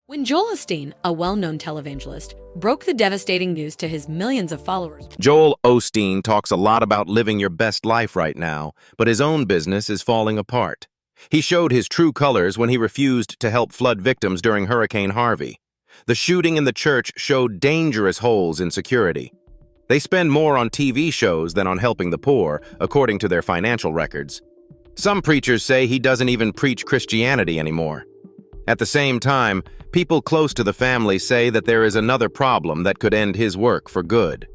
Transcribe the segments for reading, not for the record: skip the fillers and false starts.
When Joel Osteen, a well-known televangelist, broke the devastating news to his millions of followers. Joel Osteen talks a lot about living your best life right now, but his own business is falling apart. He showed his true colors when he refused to help flood victims during Hurricane Harvey. The shooting in the church showed dangerous holes in security. They spend more on TV shows than on helping the poor, according to their financial records. Some preachers say he doesn't even preach Christianity anymore. At the same time, people close to the family say that there is another problem that could end his work for good.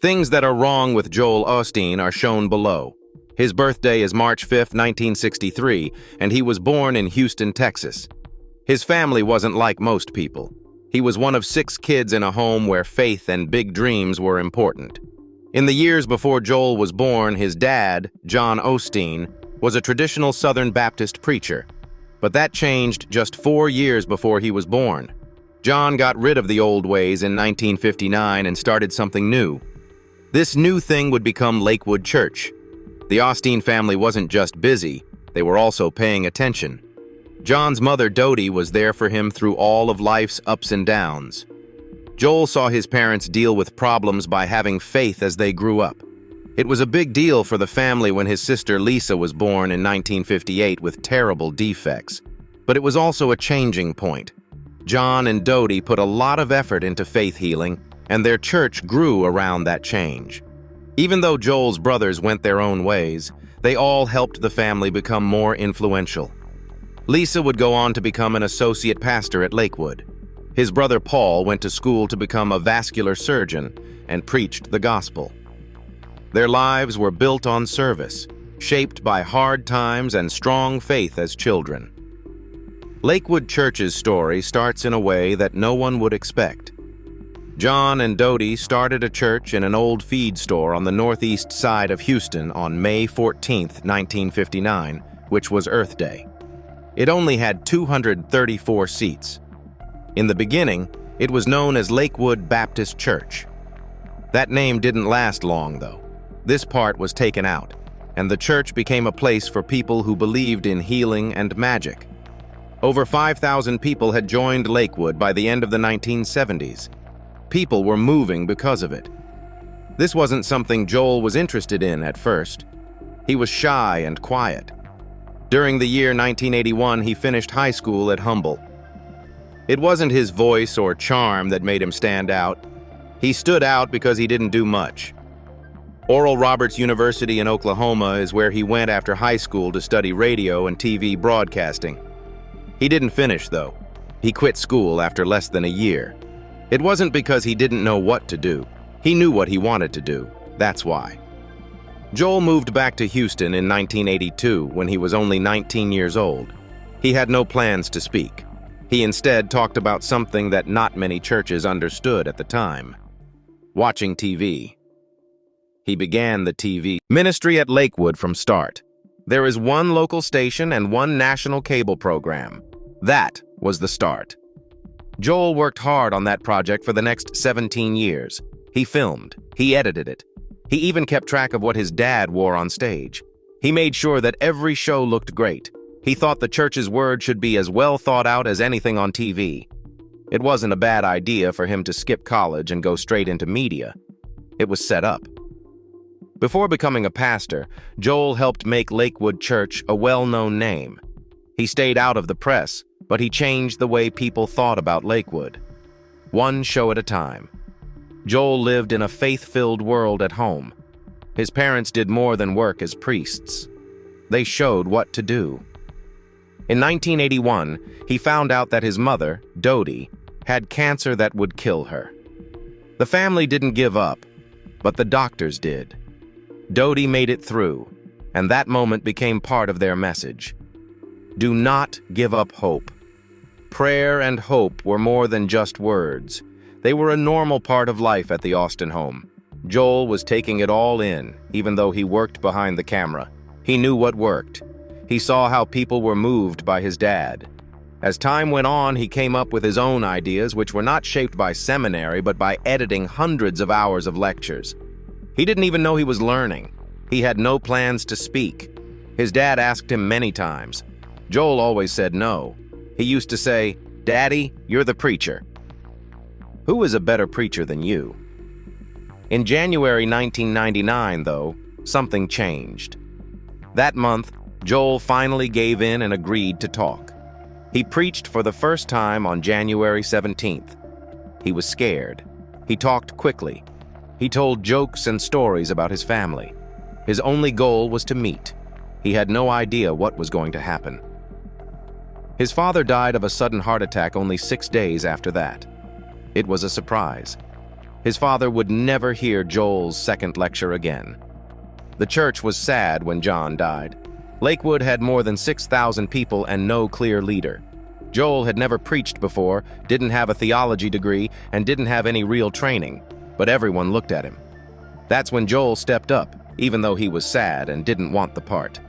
Things that are wrong with Joel Osteen are shown below. His birthday is March 5, 1963, and he was born in Houston, Texas. His family wasn't like most people. He was one of 6 kids in a home where faith and big dreams were important. In the years before Joel was born, his dad, John Osteen, was a traditional Southern Baptist preacher. But that changed just 4 years before he was born. John got rid of the old ways in 1959 and started something new. This new thing would become Lakewood Church. The Osteen family wasn't just busy, they were also paying attention. John's mother, Dodie, was there for him through all of life's ups and downs. Joel saw his parents deal with problems by having faith as they grew up. It was a big deal for the family when his sister Lisa was born in 1958 with terrible defects. But it was also a changing point. John and Dodie put a lot of effort into faith healing, and their church grew around that change. Even though Joel's brothers went their own ways, they all helped the family become more influential. Lisa would go on to become an associate pastor at Lakewood. His brother Paul went to school to become a vascular surgeon and preached the gospel. Their lives were built on service, shaped by hard times and strong faith as children. Lakewood Church's story starts in a way that no one would expect. John and Dodie started a church in an old feed store on the northeast side of Houston on May 14, 1959, which was Earth Day. It only had 234 seats. In the beginning, it was known as Lakewood Baptist Church. That name didn't last long, though. This part was taken out, and the church became a place for people who believed in healing and magic. Over 5,000 people had joined Lakewood by the end of the 1970s. People were moving because of it. This wasn't something Joel was interested in at first. He was shy and quiet. During the year 1981, he finished high school at Humble. It wasn't his voice or charm that made him stand out. He stood out because he didn't do much. Oral Roberts University in Oklahoma is where he went after high school to study radio and TV broadcasting. He didn't finish, though. He quit school after less than a year. It wasn't because he didn't know what to do. He knew what he wanted to do. That's why. Joel moved back to Houston in 1982 when he was only 19 years old. He had no plans to speak. He instead talked about something that not many churches understood at the time: watching TV. He began the TV ministry at Lakewood from start. There is one local station and one national cable program. That was the start. Joel worked hard on that project for the next 17 years. He filmed, he edited it. He even kept track of what his dad wore on stage. He made sure that every show looked great. He thought the church's word should be as well thought out as anything on TV. It wasn't a bad idea for him to skip college and go straight into media. It was set up. Before becoming a pastor, Joel helped make Lakewood Church a well-known name. He stayed out of the press, but he changed the way people thought about Lakewood. One show at a time. Joel lived in a faith-filled world at home. His parents did more than work as priests. They showed what to do. In 1981, he found out that his mother, Dodie, had cancer that would kill her. The family didn't give up, but the doctors did. Dodie made it through, and that moment became part of their message. Do not give up hope. Prayer and hope were more than just words. They were a normal part of life at the Osteen home. Joel was taking it all in, even though he worked behind the camera. He knew what worked. He saw how people were moved by his dad. As time went on, he came up with his own ideas, which were not shaped by seminary, but by editing hundreds of hours of lectures. He didn't even know he was learning. He had no plans to speak. His dad asked him many times. Joel always said no. He used to say, Daddy, you're the preacher. Who is a better preacher than you? In January 1999, though, something changed. That month, Joel finally gave in and agreed to talk. He preached for the first time on January 17th. He was scared. He talked quickly. He told jokes and stories about his family. His only goal was to meet. He had no idea what was going to happen. His father died of a sudden heart attack only 6 days after that. It was a surprise. His father would never hear Joel's second lecture again. The church was sad when John died. Lakewood had more than 6,000 people and no clear leader. Joel had never preached before, didn't have a theology degree, and didn't have any real training, but everyone looked at him. That's when Joel stepped up, even though he was sad and didn't want the part.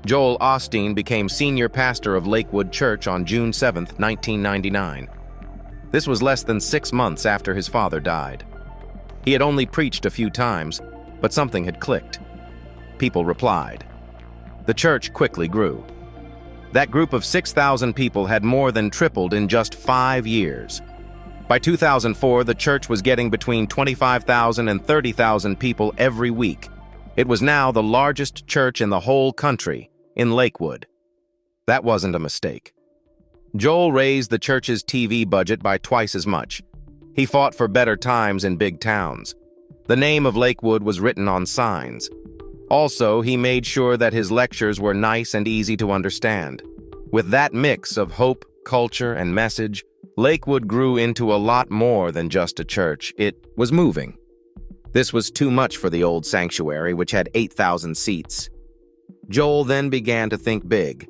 Joel Osteen became senior pastor of Lakewood Church on June 7, 1999. This was less than 6 months after his father died. He had only preached a few times, but something had clicked. People replied. The church quickly grew. That group of 6,000 people had more than tripled in just 5 years. By 2004, the church was getting between 25,000 and 30,000 people every week. It was now the largest church in the whole country, in Lakewood. That wasn't a mistake. Joel raised the church's TV budget by twice as much. He fought for better times in big towns. The name of Lakewood was written on signs. Also, he made sure that his lectures were nice and easy to understand. With that mix of hope, culture, and message, Lakewood grew into a lot more than just a church. It was moving. This was too much for the old sanctuary, which had 8,000 seats. Joel then began to think big.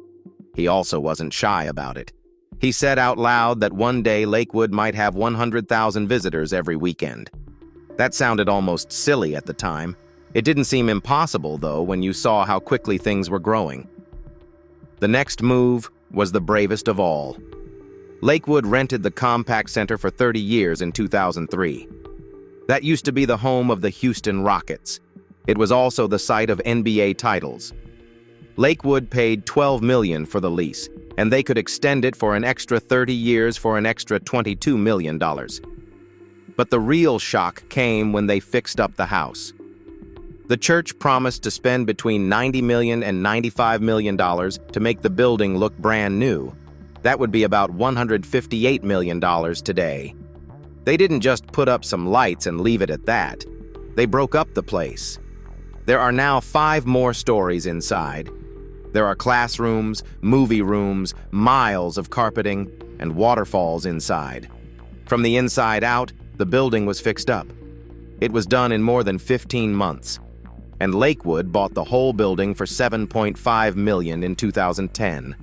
He also wasn't shy about it. He said out loud that one day Lakewood might have 100,000 visitors every weekend. That sounded almost silly at the time. It didn't seem impossible, though, when you saw how quickly things were growing. The next move was the bravest of all. Lakewood rented the Compaq Center for 30 years in 2003. That used to be the home of the Houston Rockets. It was also the site of NBA titles. Lakewood paid $12 million for the lease, and they could extend it for an extra 30 years for an extra $22 million. But the real shock came when they fixed up the house. The church promised to spend between $90 million and $95 million to make the building look brand new. That would be about $158 million today. They didn't just put up some lights and leave it at that. They broke up the place. There are now 5 more stories inside. There are classrooms, movie rooms, miles of carpeting, and waterfalls inside. From the inside out, the building was fixed up. It was done in more than 15 months. And Lakewood bought the whole building for $7.5 million in 2010.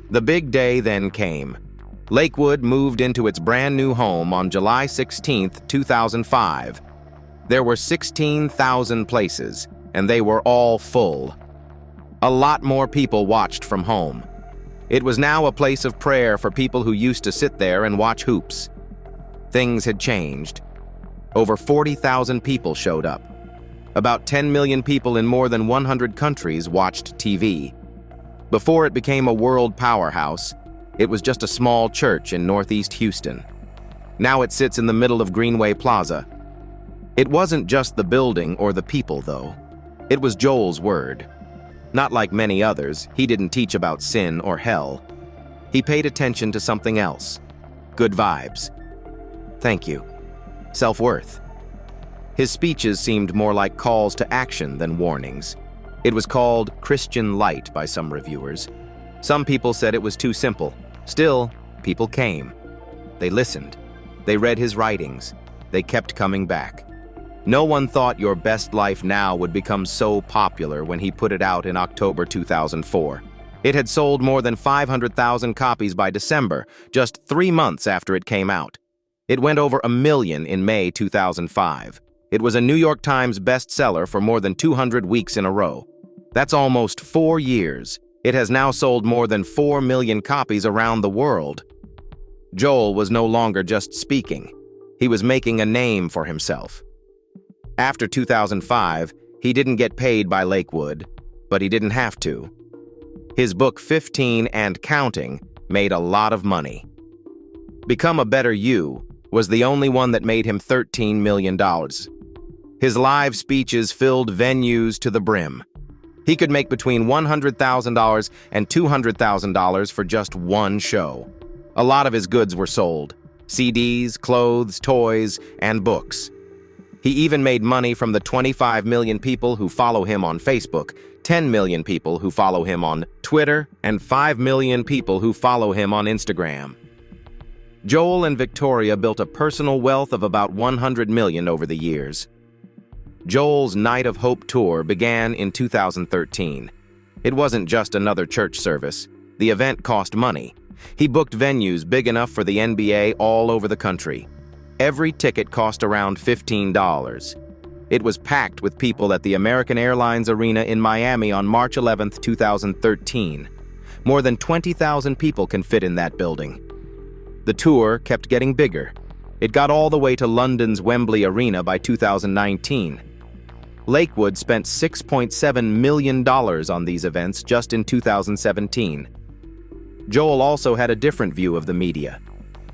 The big day then came. Lakewood moved into its brand new home on July 16, 2005. There were 16,000 places, and they were all full. A lot more people watched from home. It was now a place of prayer for people who used to sit there and watch hoops. Things had changed. Over 40,000 people showed up. About 10 million people in more than 100 countries watched TV. Before it became a world powerhouse, it was just a small church in Northeast Houston. Now it sits in the middle of Greenway Plaza. It wasn't just the building or the people, though. It was Joel's word. Not like many others, he didn't teach about sin or hell. He paid attention to something else. Good vibes. Thank you. Self-worth. His speeches seemed more like calls to action than warnings. It was called Christian Light by some reviewers. Some people said it was too simple. Still, people came. They listened. They read his writings. They kept coming back. No one thought Your Best Life Now would become so popular when he put it out in October 2004. It had sold more than 500,000 copies by December, just 3 months after it came out. It went over 1 million in May 2005. It was a New York Times bestseller for more than 200 weeks in a row. That's almost 4 years. It has now sold more than 4 million copies around the world. Joel was no longer just speaking. He was making a name for himself. After 2005, he didn't get paid by Lakewood, but he didn't have to. His book 15 and Counting made a lot of money. Become a Better You was the only one that made him $13 million. His live speeches filled venues to the brim. He could make between $100,000 and $200,000 for just one show. A lot of his goods were sold: CDs, clothes, toys, and books. He even made money from the 25 million people who follow him on Facebook, 10 million people who follow him on Twitter, and 5 million people who follow him on Instagram. Joel and Victoria built a personal wealth of about $100 million over the years. Joel's Night of Hope tour began in 2013. It wasn't just another church service. The event cost money. He booked venues big enough for the NBA all over the country. Every ticket cost around $15. It was packed with people at the American Airlines Arena in Miami on March 11, 2013. More than 20,000 people can fit in that building. The tour kept getting bigger. It got all the way to London's Wembley Arena by 2019. Lakewood spent $6.7 million on these events just in 2017. Joel also had a different view of the media.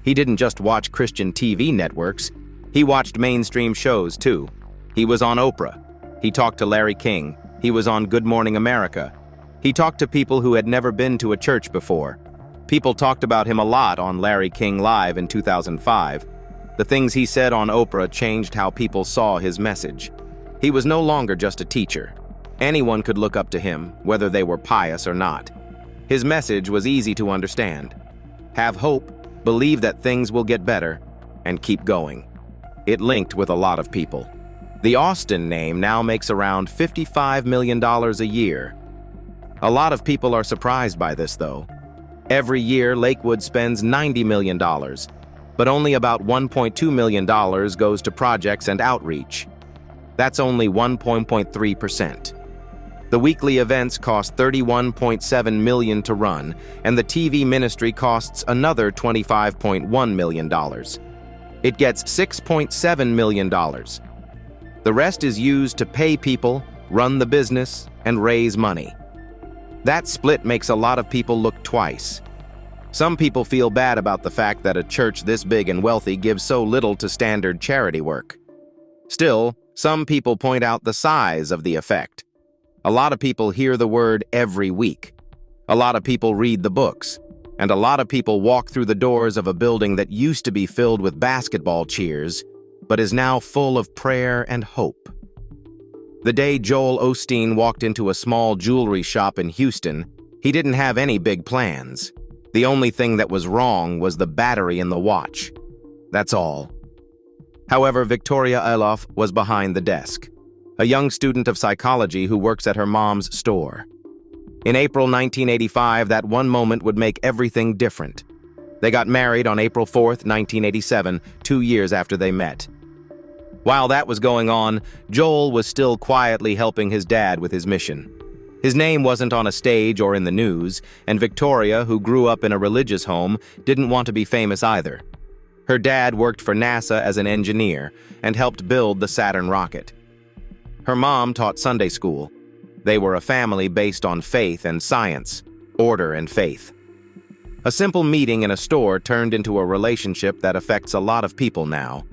He didn't just watch Christian TV networks. He watched mainstream shows, too. He was on Oprah. He talked to Larry King. He was on Good Morning America. He talked to people who had never been to a church before. People talked about him a lot on Larry King Live in 2005. The things he said on Oprah changed how people saw his message. He was no longer just a teacher. Anyone could look up to him, whether they were pious or not. His message was easy to understand. Have hope, believe that things will get better, and keep going. It linked with a lot of people. The Osteen name now makes around $55 million a year. A lot of people are surprised by this, though. Every year, Lakewood spends $90 million, but only about $1.2 million goes to projects and outreach. That's only 1.3%. The weekly events cost $31.7 million to run, and the TV ministry costs another $25.1 million. It gets $6.7 million. The rest is used to pay people, run the business, and raise money. That split makes a lot of people look twice. Some people feel bad about the fact that a church this big and wealthy gives so little to standard charity work. Still, some people point out the size of the effect. A lot of people hear the word every week. A lot of people read the books. And a lot of people walk through the doors of a building that used to be filled with basketball cheers, but is now full of prayer and hope. The day Joel Osteen walked into a small jewelry shop in Houston, he didn't have any big plans. The only thing that was wrong was the battery in the watch. That's all. However, Victoria Elof was behind the desk, a young student of psychology who works at her mom's store. In April 1985, that one moment would make everything different. They got married on April 4th, 1987, 2 years after they met. While that was going on, Joel was still quietly helping his dad with his mission. His name wasn't on a stage or in the news, and Victoria, who grew up in a religious home, didn't want to be famous either. Her dad worked for NASA as an engineer and helped build the Saturn rocket. Her mom taught Sunday school. They were a family based on faith and science, order and faith. A simple meeting in a store turned into a relationship that affects a lot of people now.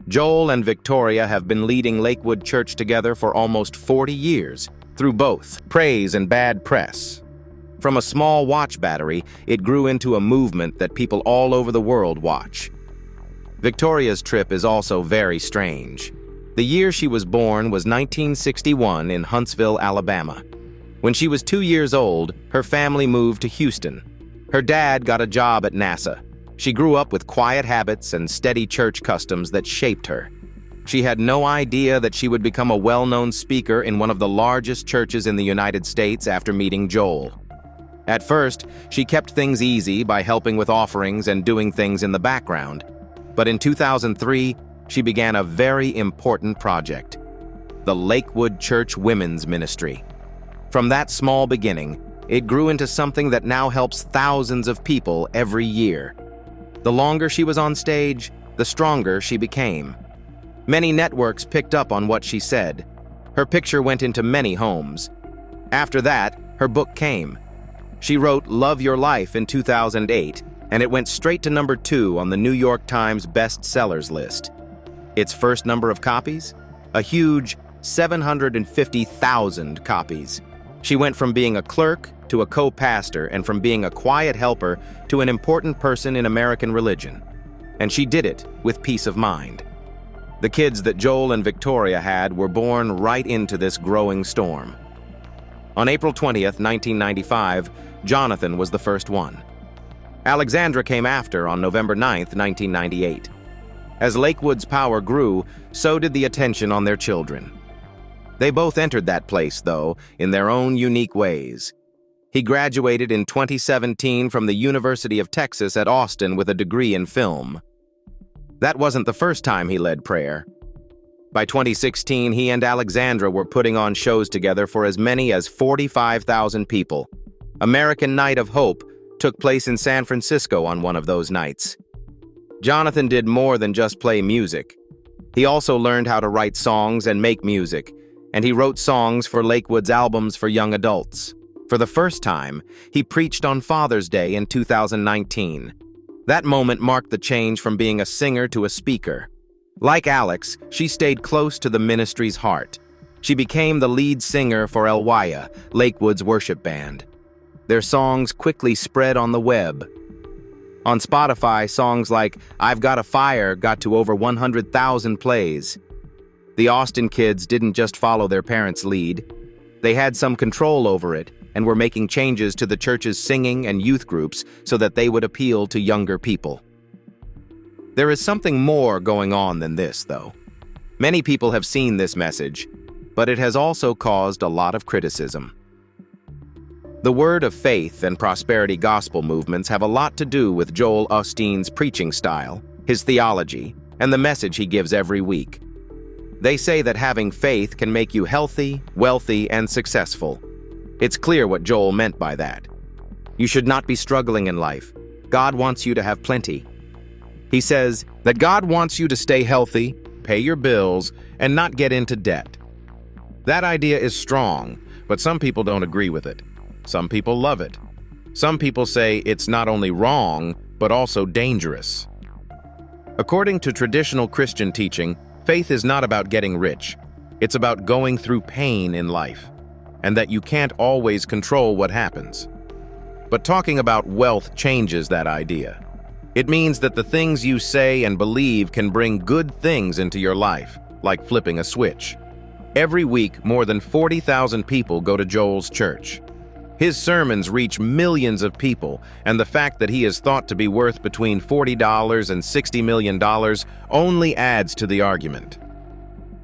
Joel and Victoria have been leading Lakewood Church together for almost 40 years, through both praise and bad press. From a small watch battery, it grew into a movement that people all over the world watch. Victoria's trip is also very strange. The year she was born was 1961 in Huntsville, Alabama. When she was 2 years old, her family moved to Houston. Her dad got a job at NASA. She grew up with quiet habits and steady church customs that shaped her. She had no idea that she would become a well-known speaker in one of the largest churches in the United States after meeting Joel. At first, she kept things easy by helping with offerings and doing things in the background. But in 2003, she began a very important project, the Lakewood Church Women's Ministry. From that small beginning, it grew into something that now helps thousands of people every year. The longer she was on stage, the stronger she became. Many networks picked up on what she said. Her picture went into many homes. After that, her book came. She wrote Love Your Life in 2008, and it went straight to number 2 on the New York Times bestsellers list. Its first number of copies? A huge 750,000 copies. She went from being a clerk to a co-pastor, and from being a quiet helper to an important person in American religion. And she did it with peace of mind. The kids that Joel and Victoria had were born right into this growing storm. On April 20th, 1995, Jonathan was the first one. Alexandra came after on November 9th, 1998. As Lakewood's power grew, so did the attention on their children. They both entered that place, though, in their own unique ways. He graduated in 2017 from the University of Texas at Austin with a degree in film. That wasn't the first time he led prayer. By 2016, he and Alexandra were putting on shows together for as many as 45,000 people. American Night of Hope took place in San Francisco on one of those nights. Jonathan did more than just play music. He also learned how to write songs and make music, and he wrote songs for Lakewood's albums for young adults. For the first time, he preached on Father's Day in 2019. That moment marked the change from being a singer to a speaker. Like Alex, she stayed close to the ministry's heart. She became the lead singer for El Waya, Lakewood's worship band. Their songs quickly spread on the web. On Spotify, songs like I've Got a Fire got to over 100,000 plays. The Austin kids didn't just follow their parents' lead. They had some control over it and were making changes to the church's singing and youth groups so that they would appeal to younger people. There is something more going on than this, though. Many people have seen this message, but it has also caused a lot of criticism. The Word of Faith and Prosperity gospel movements have a lot to do with Joel Osteen's preaching style, his theology, and the message he gives every week. They say that having faith can make you healthy, wealthy, and successful. It's clear what Joel meant by that. You should not be struggling in life. God wants you to have plenty. He says that God wants you to stay healthy, pay your bills, and not get into debt. That idea is strong, but some people don't agree with it. Some people love it. Some people say it's not only wrong, but also dangerous. According to traditional Christian teaching, faith is not about getting rich. It's about going through pain in life, and that you can't always control what happens. But talking about wealth changes that idea. It means that the things you say and believe can bring good things into your life, like flipping a switch. Every week, more than 40,000 people go to Joel's church. His sermons reach millions of people, and the fact that he is thought to be worth between $40 and $60 million only adds to the argument.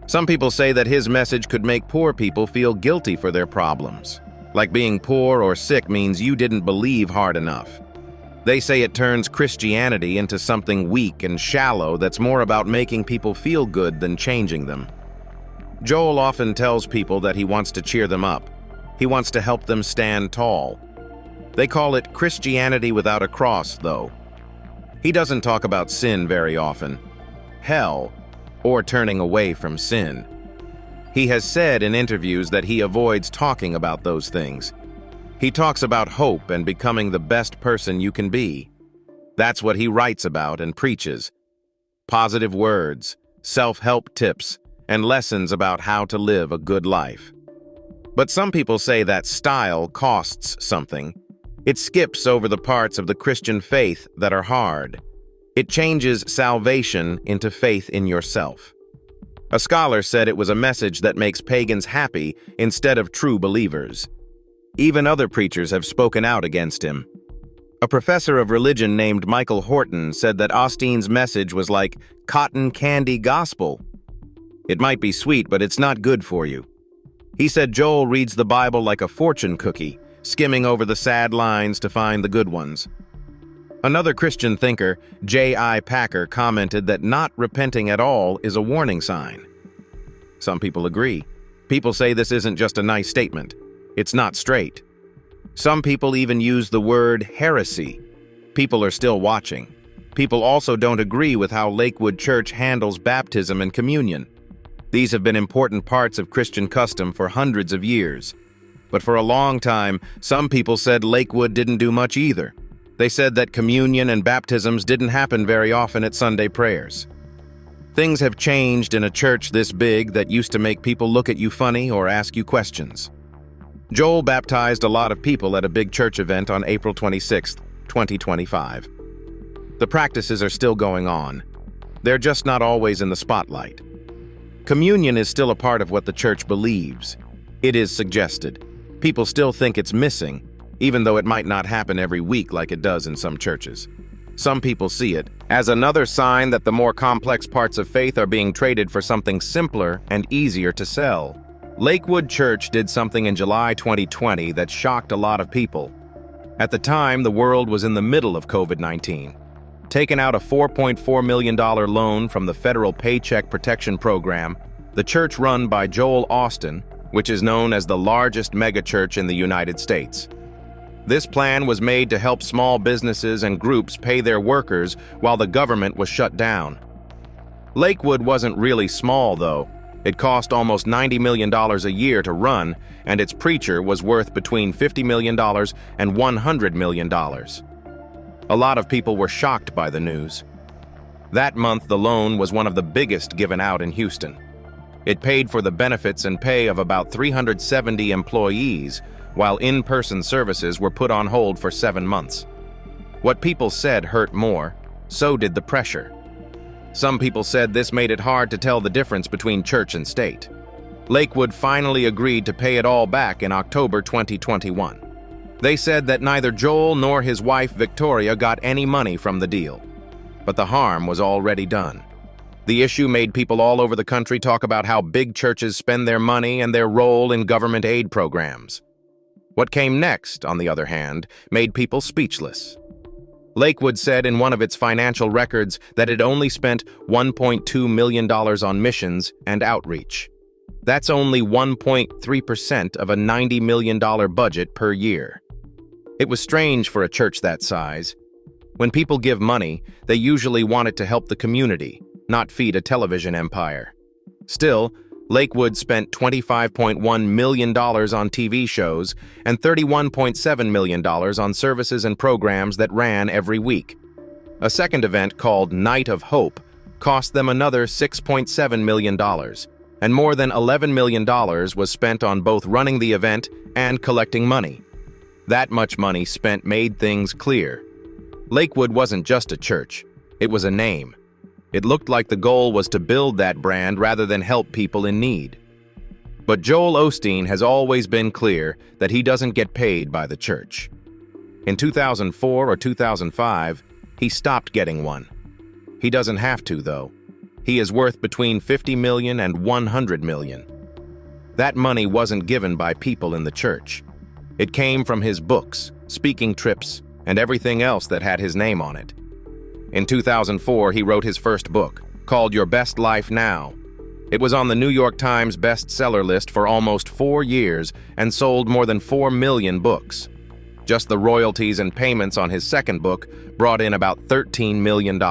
Some people say that his message could make poor people feel guilty for their problems, like being poor or sick means you didn't believe hard enough. They say it turns Christianity into something weak and shallow that's more about making people feel good than changing them. Joel often tells people that he wants to cheer them up. He wants to help them stand tall. They call it Christianity without a cross, though. He doesn't talk about sin very often, hell, or turning away from sin. He has said in interviews that he avoids talking about those things. He talks about hope and becoming the best person you can be. That's what he writes about and preaches. Positive words, self-help tips, and lessons about how to live a good life. But some people say that style costs something. It skips over the parts of the Christian faith that are hard. It changes salvation into faith in yourself. A scholar said it was a message that makes pagans happy instead of true believers. Even other preachers have spoken out against him. A professor of religion named Michael Horton said that Osteen's message was like cotton candy gospel. It might be sweet, but it's not good for you. He said Joel reads the Bible like a fortune cookie, skimming over the sad lines to find the good ones. Another Christian thinker, J.I. Packer, commented that not repenting at all is a warning sign. Some people agree. People say this isn't just a nice statement. It's not straight. Some people even use the word heresy. People are still watching. People also don't agree with how Lakewood Church handles baptism and communion. These have been important parts of Christian custom for hundreds of years. But for a long time, some people said Lakewood didn't do much either. They said that communion and baptisms didn't happen very often at Sunday prayers. Things have changed in a church this big that used to make people look at you funny or ask you questions. Joel baptized a lot of people at a big church event on April 26, 2025. The practices are still going on. They're just not always in the spotlight. Communion is still a part of what the church believes. It is suggested. People still think it's missing, even though it might not happen every week like it does in some churches. Some people see it as another sign that the more complex parts of faith are being traded for something simpler and easier to sell. Lakewood Church did something in July 2020 that shocked a lot of people. At the time, the world was in the middle of COVID-19. Taking out a $4.4 million loan from the Federal Paycheck Protection Program, the church run by Joel Osteen, which is known as the largest megachurch in the United States. This plan was made to help small businesses and groups pay their workers while the government was shut down. Lakewood wasn't really small, though. It cost almost $90 million a year to run, and its preacher was worth between $50 million and $100 million. A lot of people were shocked by the news. That month, the loan was one of the biggest given out in Houston. It paid for the benefits and pay of about 370 employees, while in-person services were put on hold for 7 months. What people said hurt more, so did the pressure. Some people said this made it hard to tell the difference between church and state. Lakewood finally agreed to pay it all back in October 2021. They said that neither Joel nor his wife Victoria got any money from the deal. But the harm was already done. The issue made people all over the country talk about how big churches spend their money and their role in government aid programs. What came next, on the other hand, made people speechless. Lakewood said in one of its financial records that it only spent $1.2 million on missions and outreach. That's only 1.3% of a $90 million budget per year. It was strange for a church that size. When people give money, they usually want it to help the community, not feed a television empire. Still, Lakewood spent $25.1 million on TV shows and $31.7 million on services and programs that ran every week. A second event called Night of Hope cost them another $6.7 million, and more than $11 million was spent on both running the event and collecting money. That much money spent made things clear. Lakewood wasn't just a church, it was a name. It looked like the goal was to build that brand rather than help people in need. But Joel Osteen has always been clear that he doesn't get paid by the church. In 2004 or 2005, he stopped getting one. He doesn't have to, though. He is worth between $50 million and $100 million. That money wasn't given by people in the church. It came from his books, speaking trips, and everything else that had his name on it. In 2004, he wrote his first book, called Your Best Life Now. It was on the New York Times bestseller list for almost 4 years and sold more than 4 million books. Just the royalties and payments on his second book brought in about $13 million.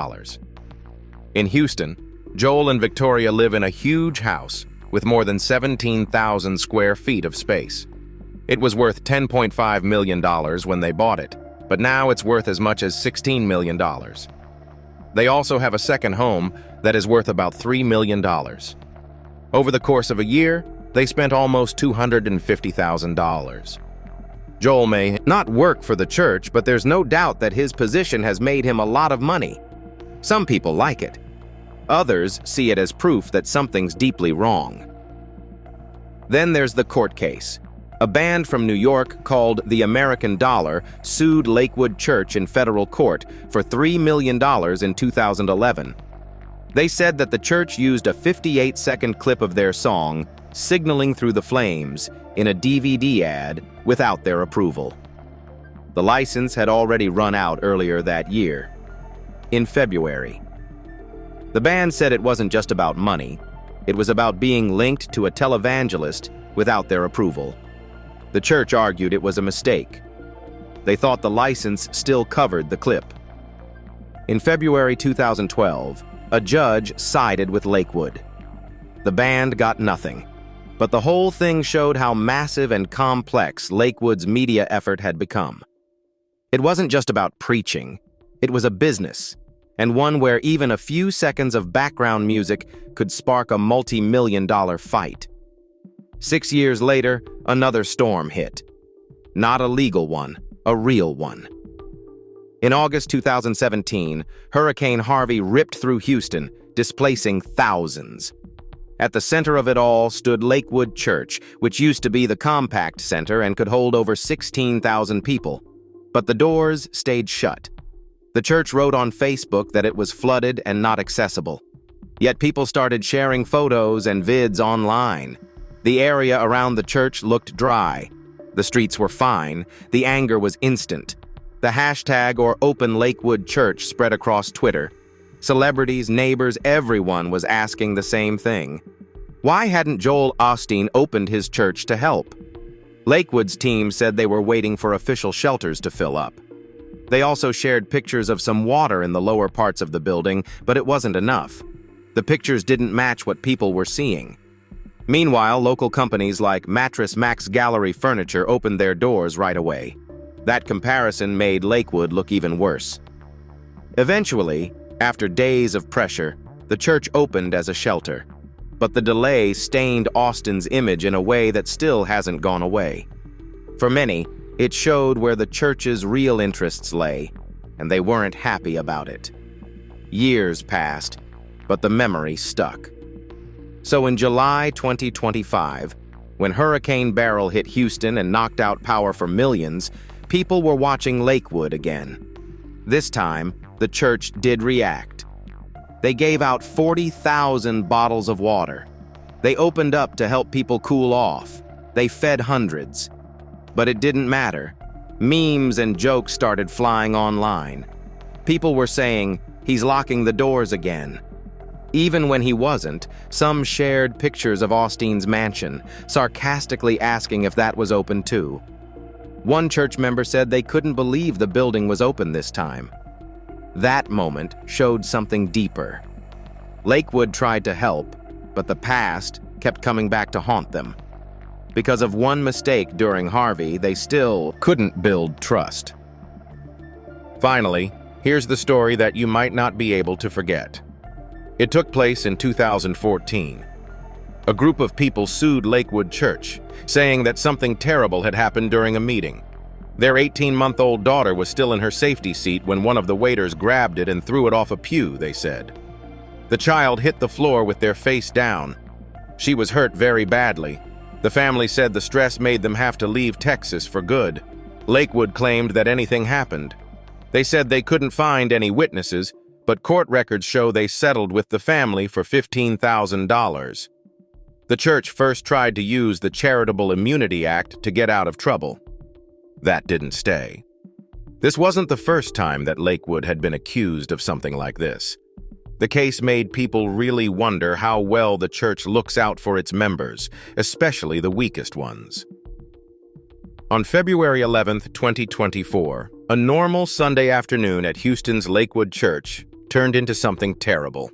In Houston, Joel and Victoria live in a huge house with more than 17,000 square feet of space. It was worth $10.5 million when they bought it, but now it's worth as much as $16 million. They also have a second home that is worth about $3 million. Over the course of a year, they spent almost $250,000. Joel may not work for the church, but there's no doubt that his position has made him a lot of money. Some people like it. Others see it as proof that something's deeply wrong. Then there's the court case. A band from New York called the American Dollar sued Lakewood Church in federal court for $3 million in 2011. They said that the church used a 58-second clip of their song, Signaling Through the Flames, in a DVD ad without their approval. The license had already run out earlier that year, in February. The band said it wasn't just about money. It was about being linked to a televangelist without their approval. The church argued it was a mistake. They thought the license still covered the clip. In February 2012, a judge sided with Lakewood. The band got nothing. But the whole thing showed how massive and complex Lakewood's media effort had become. It wasn't just about preaching, it was a business, and one where even a few seconds of background music could spark a multi-million-dollar fight. 6 years later, another storm hit. Not a legal one, a real one. In August 2017, Hurricane Harvey ripped through Houston, displacing thousands. At the center of it all stood Lakewood Church, which used to be the compact center and could hold over 16,000 people. But the doors stayed shut. The church wrote on Facebook that it was flooded and not accessible. Yet people started sharing photos and vids online. The area around the church looked dry. The streets were fine. The anger was instant. The hashtag or Open Lakewood Church spread across Twitter. Celebrities, neighbors, everyone was asking the same thing. Why hadn't Joel Osteen opened his church to help? Lakewood's team said they were waiting for official shelters to fill up. They also shared pictures of some water in the lower parts of the building, but it wasn't enough. The pictures didn't match what people were seeing. Meanwhile, local companies like Mattress Max Gallery Furniture opened their doors right away. That comparison made Lakewood look even worse. Eventually, after days of pressure, the church opened as a shelter. But the delay stained Austin's image in a way that still hasn't gone away. For many, it showed where the church's real interests lay, and they weren't happy about it. Years passed, but the memory stuck. So in July 2025, when Hurricane Beryl hit Houston and knocked out power for millions, people were watching Lakewood again. This time, the church did react. They gave out 40,000 bottles of water. They opened up to help people cool off. They fed hundreds. But it didn't matter. Memes and jokes started flying online. People were saying, "He's locking the doors again." Even when he wasn't, some shared pictures of Osteen's mansion, sarcastically asking if that was open too. One church member said they couldn't believe the building was open this time. That moment showed something deeper. Lakewood tried to help, but the past kept coming back to haunt them. Because of one mistake during Harvey, they still couldn't build trust. Finally, here's the story that you might not be able to forget. It took place in 2014. A group of people sued Lakewood Church, saying that something terrible had happened during a meeting. Their 18-month-old daughter was still in her safety seat when one of the waiters grabbed it and threw it off a pew, they said. The child hit the floor with their face down. She was hurt very badly. The family said the stress made them have to leave Texas for good. Lakewood claimed that anything happened. They said they couldn't find any witnesses, but court records show they settled with the family for $15,000. The church first tried to use the Charitable Immunity Act to get out of trouble. That didn't stay. This wasn't the first time that Lakewood had been accused of something like this. The case made people really wonder how well the church looks out for its members, especially the weakest ones. On February 11, 2024, a normal Sunday afternoon at Houston's Lakewood Church turned into something terrible.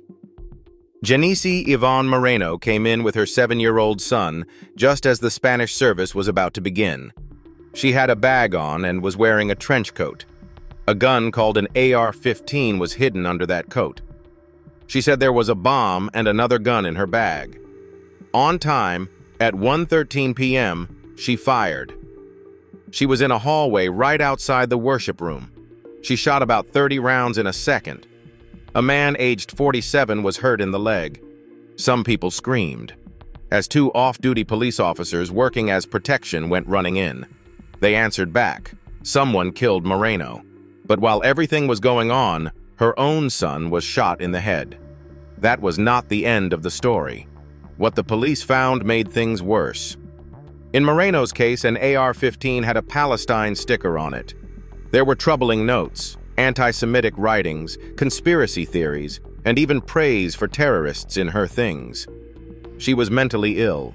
Janice Yvonne Moreno came in with her 7-year-old son just as the Spanish service was about to begin. She had a bag on and was wearing a trench coat. A gun called an AR-15 was hidden under that coat. She said there was a bomb and another gun in her bag. On time, at 1:13 p.m., she fired. She was in a hallway right outside the worship room. She shot about 30 rounds in a second. A man aged 47 was hurt in the leg. Some people screamed. As 2 off-duty police officers working as protection went running in. They answered back. Someone killed Moreno. But while everything was going on, her own son was shot in the head. That was not the end of the story. What the police found made things worse. In Moreno's case, an AR-15 had a Palestine sticker on it. There were troubling notes, anti-Semitic writings, conspiracy theories, and even praise for terrorists in her things. She was mentally ill.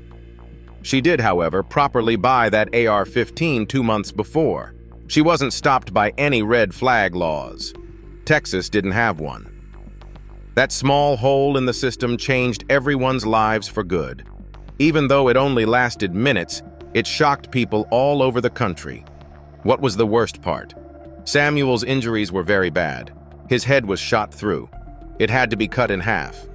She did, however, properly buy that AR-15 2 months before. She wasn't stopped by any red flag laws. Texas didn't have one. That small hole in the system changed everyone's lives for good. Even though it only lasted minutes, it shocked people all over the country. What was the worst part? Samuel's injuries were very bad. His head was shot through. It had to be cut in half.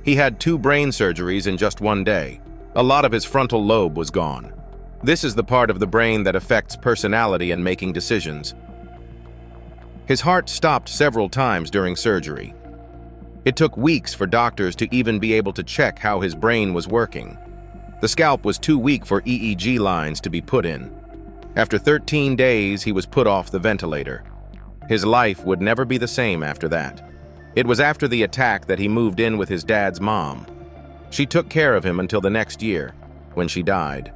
He had 2 brain surgeries in just one day. A lot of his frontal lobe was gone. This is the part of the brain that affects personality and making decisions. His heart stopped several times during surgery. It took weeks for doctors to even be able to check how his brain was working. The scalp was too weak for EEG lines to be put in. After 13 days, he was put off the ventilator. His life would never be the same after that. It was after the attack that he moved in with his dad's mom. She took care of him until the next year, when she died.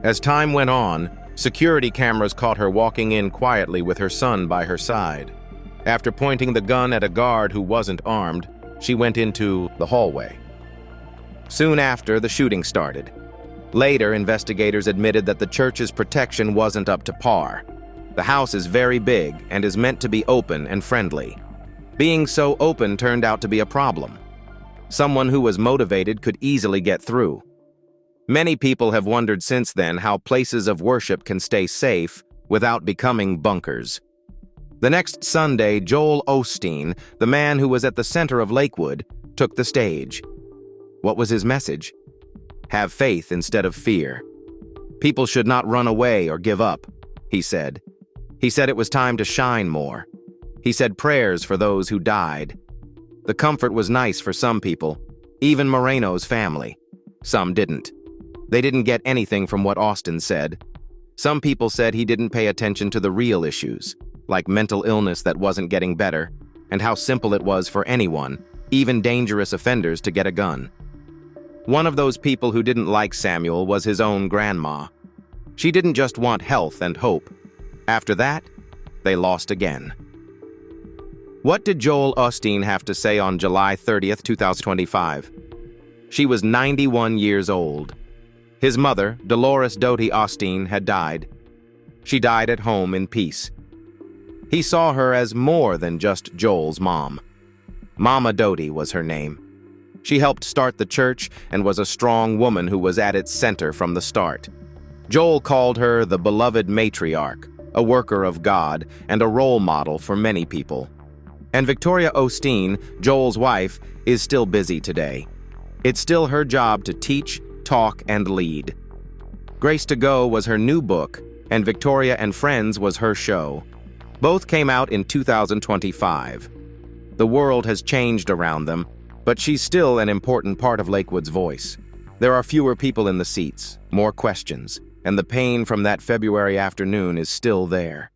As time went on, security cameras caught her walking in quietly with her son by her side. After pointing the gun at a guard who wasn't armed, she went into the hallway. Soon after, the shooting started. Later, investigators admitted that the church's protection wasn't up to par. The house is very big and is meant to be open and friendly. Being so open turned out to be a problem. Someone who was motivated could easily get through. Many people have wondered since then how places of worship can stay safe without becoming bunkers. The next Sunday, Joel Osteen, the man who was at the center of Lakewood, took the stage. What was his message? Have faith instead of fear. People should not run away or give up, he said. He said it was time to shine more. He said prayers for those who died. The comfort was nice for some people, even Moreno's family. Some didn't. They didn't get anything from what Osteen said. Some people said he didn't pay attention to the real issues, like mental illness that wasn't getting better, and how simple it was for anyone, even dangerous offenders, to get a gun. One of those people who didn't like Samuel was his own grandma. She didn't just want health and hope. After that, they lost again. What did Joel Osteen have to say on July 30th, 2025? She was 91 years old. His mother, Dolores Doty Osteen, had died. She died at home in peace. He saw her as more than just Joel's mom. Mama Doty was her name. She helped start the church and was a strong woman who was at its center from the start. Joel called her the beloved matriarch, a worker of God, and a role model for many people. And Victoria Osteen, Joel's wife, is still busy today. It's still her job to teach, talk, and lead. Grace to Go was her new book, and Victoria and Friends was her show. Both came out in 2025. The world has changed around them, but she's still an important part of Lakewood's voice. There are fewer people in the seats, more questions, and the pain from that February afternoon is still there.